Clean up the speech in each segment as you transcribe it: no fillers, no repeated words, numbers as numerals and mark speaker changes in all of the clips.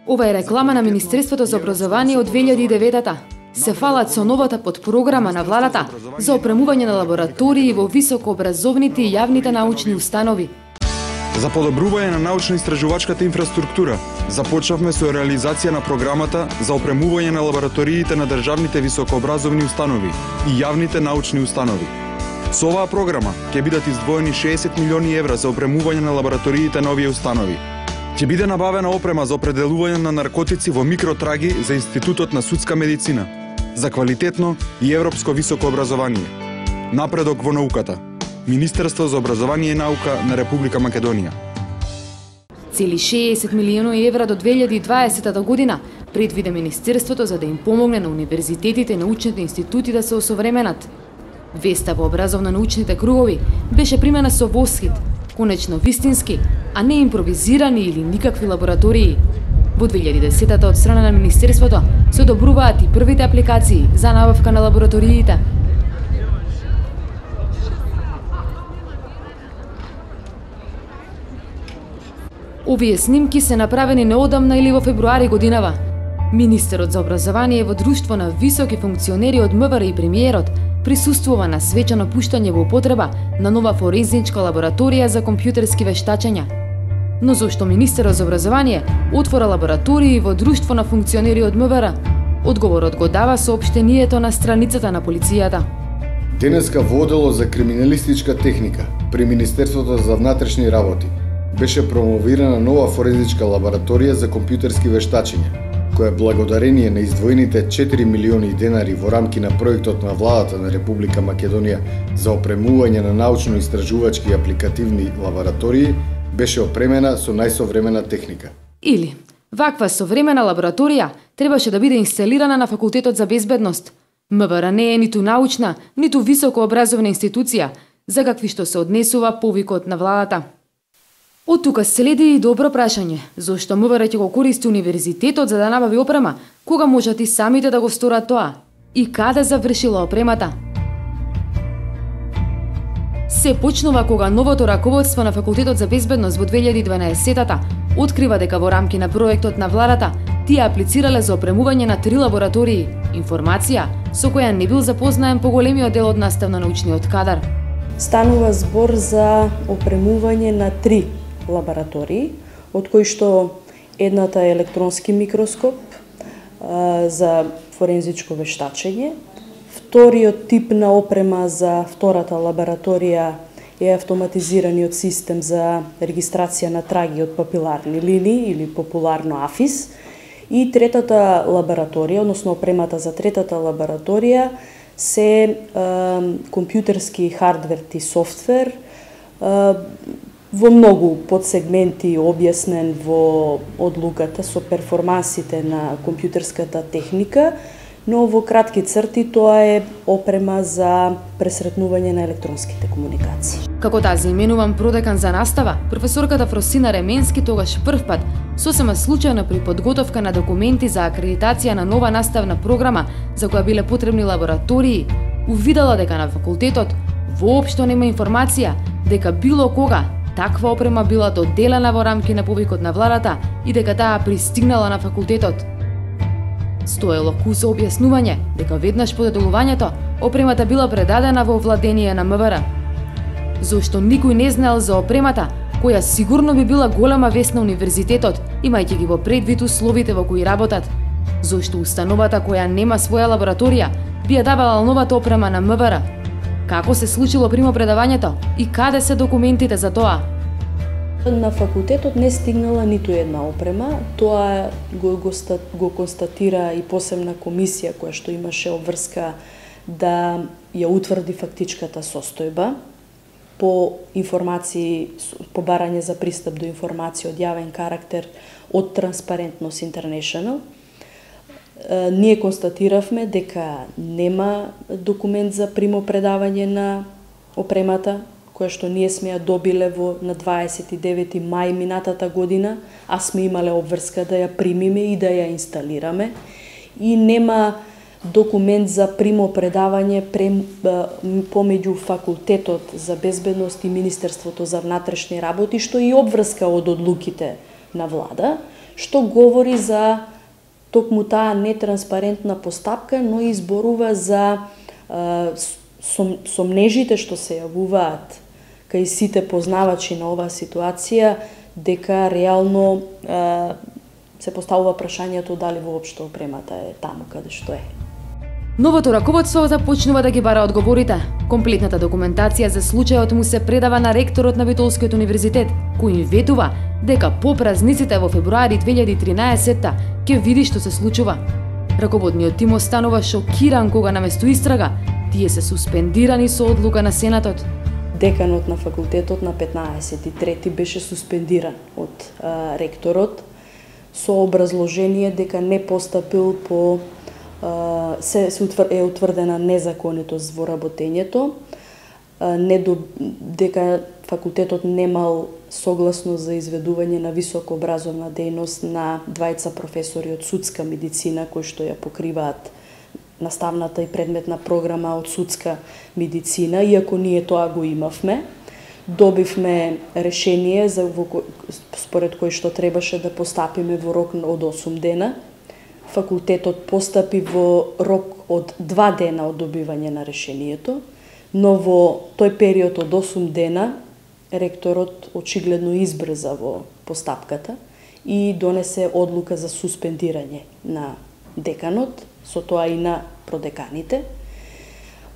Speaker 1: Ова е реклама на Министерството за образование од 2009-та. Се фалат со новата подпрограма на владата за опремување на лаборатории во високообразовните и јавните научни установи.
Speaker 2: За подобрување на научно-истражувачката инфраструктура, започнавме со реализација на програмата за опремување на лабораториите на државните високообразовни установи и јавните научни установи. Со оваа програма ќе бидат издвоени 60 милиони евра за опремување на лабораториите на овие установи. Ќе биде набавена опрема за определување на наркотици во микротраги за Институтот на судска медицина, за квалитетно и европско високо образование. Напредок во науката. Министерство за образование и наука на Република Македонија.
Speaker 1: Цели 60 милиони евра до 2020 година предвиде Министерството за да им помогне на универзитетите и научните институти да се осовременат. Веста во образовно-научните кругови беше примена со восхит, конечно вистински, а не импровизирани или никакви лаборатории. Во 2010-та од страна на Министерството се одобруваат и првите апликации за набавка на лабораториите. Овие снимки се направени неодамна или во февруари годинава. Министерот за образование во друштво на високи функционери од МВР и премиерот присуствува на свечано пуштање во употреба на нова форензичка лабораторија за компјутерски вештачења. Но зошто Министерот за образование отвора лаборатории во друштво на функционери од МВР? Одговорот го дава соопштението на страницата на полицијата.
Speaker 3: Денеска во одело за криминалистичка техника при Министерството за внатрешни работи беше промовирана нова форензичка лабораторија за компјутерски вештачења, која благодарение на издвоените 4 милиони денари во рамки на проектот на владата на Република Македонија за опремување на научно-истражувачки и апликативни лаборатории, беше опремена со најсовремена техника.
Speaker 1: Или, ваква современа лабораторија требаше да биде инсталирана на Факултетот за безбедност. МВР не е ниту научна, ниту високообразовна институција, за какви што се однесува повикот на владата. Од тука следи и добро прашање, зошто МВР ќе го користи универзитетот за да набави опрема, кога можат и самите да го сторат тоа? И каде завршила опремата? Се почнува кога новото раководство на Факултетот за безбедност во 2012-та открива дека во рамки на проектот на владата тие аплицирале за опремување на 3 лаборатории, информација со која не бил запознаен поголемиот дел од наставно-научниот кадар.
Speaker 4: Станува збор за опремување на 3 лаборатории, од кои што едната е електронски микроскоп за форензичко вештачење, вториот тип на опрема за втората лабораторија е автоматизираниот систем за регистрација на траги од папиларни линии или популарно АФИС, и третата лабораторија, односно опремата за третата лабораторија се компјутерски хардвер и софтвер, во многу подсегменти објаснен во одлуката со перформансите на компјутерската техника, но во кратки црти тоа е опрема за пресретнување на електронските комуникации.
Speaker 1: Како тази именуван продекан за настава, професорката Фросина Ременски тогаш првпат, сосема случајно при подготовка на документи за акредитација на нова наставна програма за која биле потребни лаборатории, увидела дека на факултетот воопшто нема информација дека било кога таква опрема била доделена во рамки на повикот на владата и дека таа пристигнала на факултетот. Стоело куса објаснување дека веднаш по доделувањето опремата била предадена во владение на МВР. Зошто никој не знаел за опремата, која сигурно би била голема вест на универзитетот, имајќи ги во предвид условите во кои работат. Зошто установата која нема своја лабораторија би ја давала новата опрема на МВР. Како се случило примопредавањето и каде се документите за тоа?
Speaker 4: На факултетот не стигнала ниту една опрема, тоа го констатира и посебна комисија која што имаше обврска да ја утврди фактичката состојба по информации, по барање за пристап до информации од јавен карактер од Transparency International. Ние констатиравме дека нема документ за примопредавање на опремата, која што ние сме ја добиле на 29 мај минатата година, а сме имале обврска да ја примиме и да ја инсталираме. И нема документ за примопредавање помеѓу Факултетот за безбедност и Министерството за внатрешни работи, што и обврска од одлуките на влада, што говори за токму таа нетранспарентна постапка, но и зборува за сомнежите што се јавуваат кај сите познавачи на оваа ситуација, дека реално се поставува прашањето дали воопшто опремата е таму каде што е.
Speaker 1: Новото раководство започнува да ги бара одговорите. Комплетната документација за случајот му се предава на ректорот на Битолскиот универзитет, кој им ветува дека по празниците во февруари 2013 ќе види што се случува. Раководниот тим останува шокиран кога наместо истрага тие се суспендирани со одлука на Сенатот.
Speaker 4: Деканот на факултетот на 15.3 беше суспендиран од ректорот со образложение дека не постапил по е утврдена незаконитост во работењето, дека факултетот немал согласност за изведување на високообразовна дејност на двајца професори од судска медицина кои што ја покриваат наставната и предметна програма од судска медицина, иако ние тоа го имавме. Добивме решение според кој што требаше да постапиме во рок од 8 дена. Факултетот постапи во рок од 2 дена од добивање на решението, но во тој период од 8 дена ректорот очигледно избрза во постапката и донесе одлука за суспендирање на деканот, со тоа и на продеканите.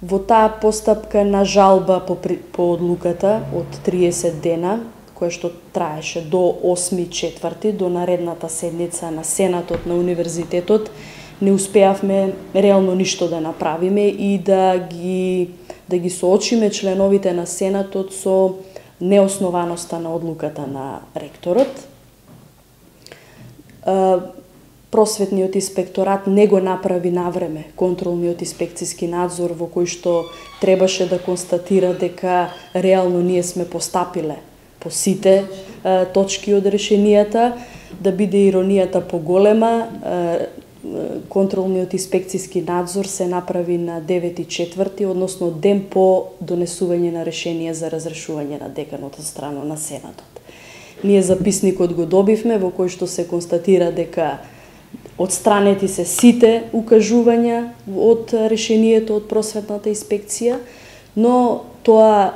Speaker 4: Во таа постапка на жалба по одлуката од 30 дена, која што траеше до 8.4, до наредната седница на Сенатот на универзитетот, не успеавме реално ништо да направиме и да ги соочиме членовите на Сенатот со неоснованоста на одлуката на ректорот. Просветниот инспекторат не го направи навреме контролниот инспекцијски надзор во кој што требаше да констатира дека реално ние сме постапиле по сите точки од решенијата. Да биде иронијата поголема, контролниот инспекцијски надзор се направи на 9.4, односно ден по донесување на решение за разрешување на деканот од страна на Сенатот. Ние записникот го добивме во кој што се констатира дека отстранети се сите укажувања од решението од просветната инспекција, но тоа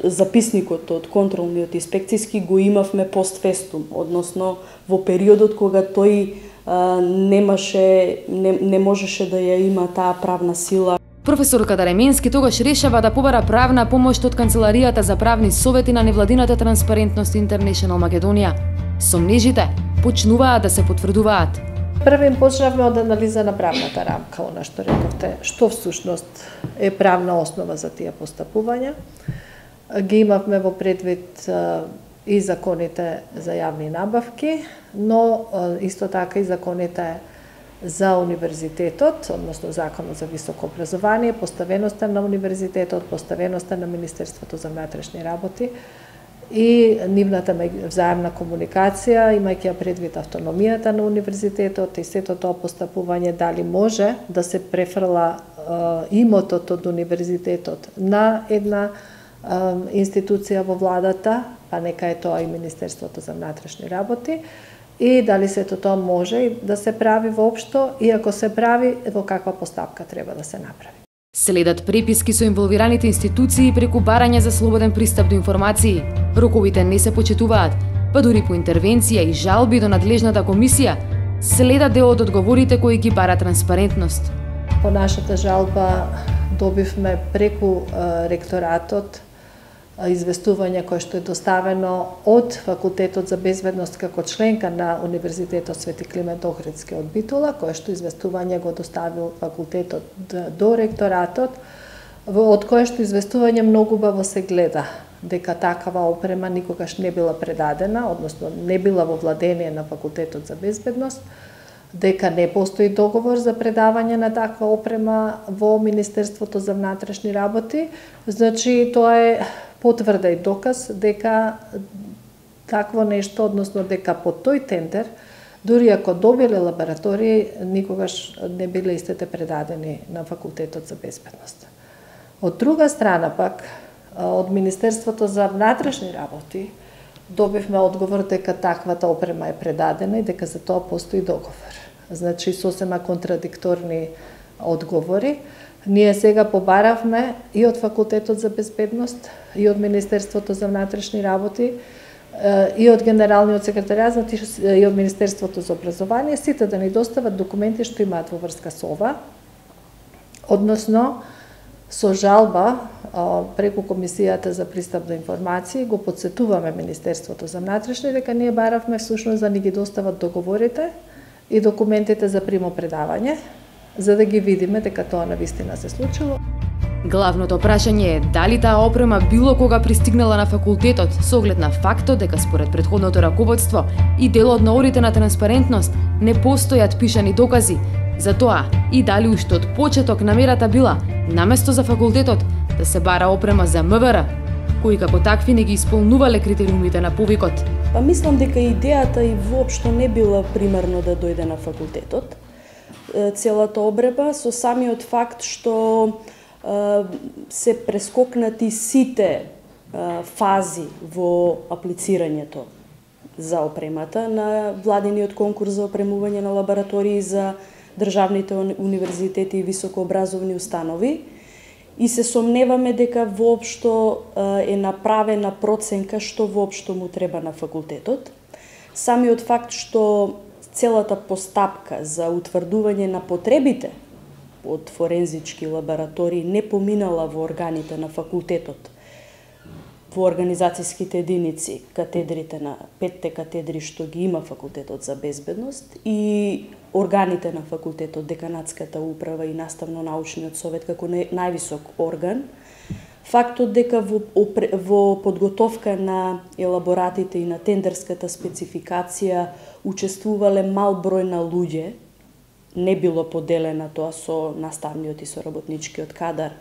Speaker 4: записникот од контролниот инспекцијски го имавме постфестум, односно во периодот кога тој не можеше да ја има таа правна сила.
Speaker 1: Професорката Ременски тогаш решава да побара правна помош од Канцеларијата за правни совети на невладината Транспарентност Интернешнл Македонија. Сомнежите почнуваат да се потврдуваат.
Speaker 5: Првим почнавме од анализа на правната рамка, она што рековте, што всушност е правна основа за тие постапувања. Ги имавме во предвид и законите за јавни набавки, но исто така и законите за универзитетот, односно Законот за високо образование, поставеноста на универзитетот, поставеноста на Министерството за внатрешни работи и нивната взаемна комуникација, имајќи ја предвид автономијата на универзитетот и сето тоа постапување, дали може да се префрла имотот од универзитетот на една институција во владата, па нека е тоа и Министерството за внатрешни работи, и дали сето тоа може да се прави воопшто, и ако се прави, во каква постапка треба да се направи.
Speaker 1: Следат преписки со инволвираните институции преку барање за слободен пристап до информации. Роковите не се почитуваат, па дури по интервенција и жалби до надлежната комисија, следат дел од одговорите кои ги бара транспарентност.
Speaker 5: По нашата жалба добивме преку ректоратот известување кое што е доставено од Факултетот за безбедност како членка на Универзитетот Свети Климент Охридски од Битола, кое што известување го доставил факултетот до ректоратот, од кое што известување многу убаво се гледа дека такава опрема никогаш не била предадена, односно не била во владење на Факултетот за безбедност, дека не постои договор за предавање на таква опрема во Министерството за внатрешни работи. Значи, тоа е потврда и доказ дека такво нешто, односно дека по тој тендер, дури ако добиле лаборатории, никогаш не биле истите предадени на Факултетот за безбедност. Од друга страна пак, од Министерството за внатрешни работи добивме одговор дека таквата опрема е предадена и дека за тоа постои договор. Значи, сосема контрадикторни одговори. Ние сега побаравме и од Факултетот за безбедност, и од Министерството за внатрешни работи, и од Генералниот секретаријат, и од Министерството за образование, сите да ни достават документи што имаат во врска со ова, односно со жалба преку Комисијата за пристап до информации го подсетуваме Министерството за внатрешни дека ние баравме всушност да ни ги достават договорите и документите за примопредавање, за да ги видиме дека тоа навистина се случило.
Speaker 1: Главното прашање е дали таа опрема било кога пристигнала на факултетот со оглед на фактот дека според претходното раководство и дел од наорите на транспарентност не постојат пишани докази за тоа и дали уште од почеток намерата била наместо за факултетот да се бара опрема за МВР, кои како такви не ги исполнувале критериумите на повикот.
Speaker 4: Па мислам дека идејата и воопшто не била примерно да дојде на факултетот. Целата обреба со самиот факт што се прескокнати сите фази во аплицирањето за опремата на владиниот конкурс за опремување на лаборатории за државните универзитети и високообразовни установи и се сомневаме дека воопшто е направена проценка што воопшто му треба на факултетот. Самиот факт што целата постапка за утврдување на потребите од форензички лаборатории не поминала во органите на факултетот, во организацијските единици, катедрите на 5 катедри што ги има факултетот за безбедност и органите на факултетот, деканатската управа и наставно-научниот совет како највисок орган, фактот дека во подготовка на елаборатите и на тендерската спецификација учествувале мал број на луѓе, не било поделена тоа со наставниот и со работничкиот кадар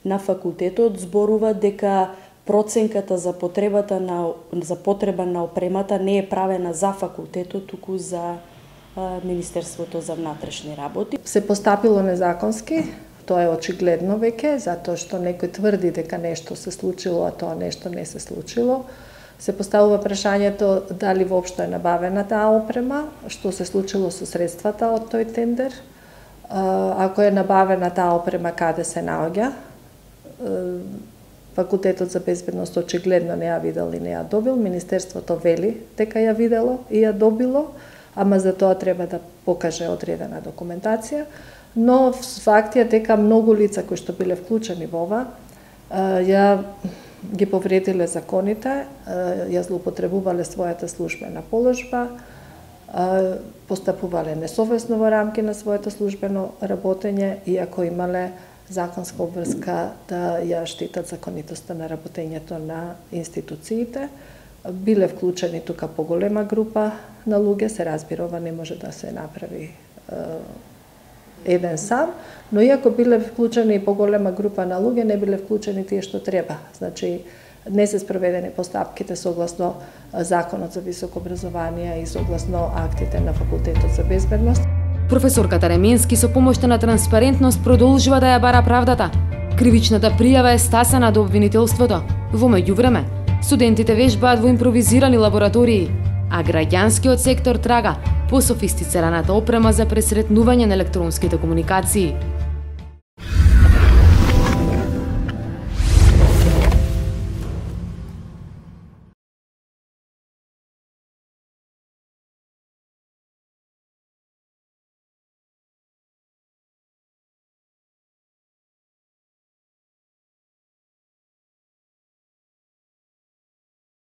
Speaker 4: на факултетот, зборува дека проценката за потреба на опремата не е правена за факултетот, туку за Министерството за внатрешни работи.
Speaker 5: Се постапило незаконски, тоа е очигледно веќе, затоа што некој тврди дека нешто се случило, а тоа нешто не се случило. Се поставува прашањето дали воопшто е набавена таа опрема, што се случило со средствата од тој тендер, ако е набавена таа опрема каде се наоѓа. Факултетот за безбедност очигледно не ја видел и не ја добил, Министерството вели дека ја видело и ја добило, ама за тоа треба да покаже одредена документација, но факт е дека многу лица кои што биле вклучени во ова, ја ги повредиле законите, ја злоупотребувале својата службена положба, постапувале несовесно во рамки на своето службено работење, иако имале законска обврска да ја штитат законитоста на работењето на институциите. Биле вклучени тука поголема група на луѓе, се разбира, ова не може да се направи еден сам, но иако биле вклучени и поголема група на луѓе, не биле вклучени тие што треба. Значи, не се спроведени постапките согласно Законот за високо образование и согласно актите на Факултетот за безбедност.
Speaker 1: Професорката Ременски со помошта на транспарентност продолжува да ја бара правдата. Кривичната пријава е стасана до обвинителството. Во меѓувреме, студентите вежбаат во импровизирани лаборатории, а граѓанскиот сектор трага по софистицираната опрема за пресретнување на електронските комуникации.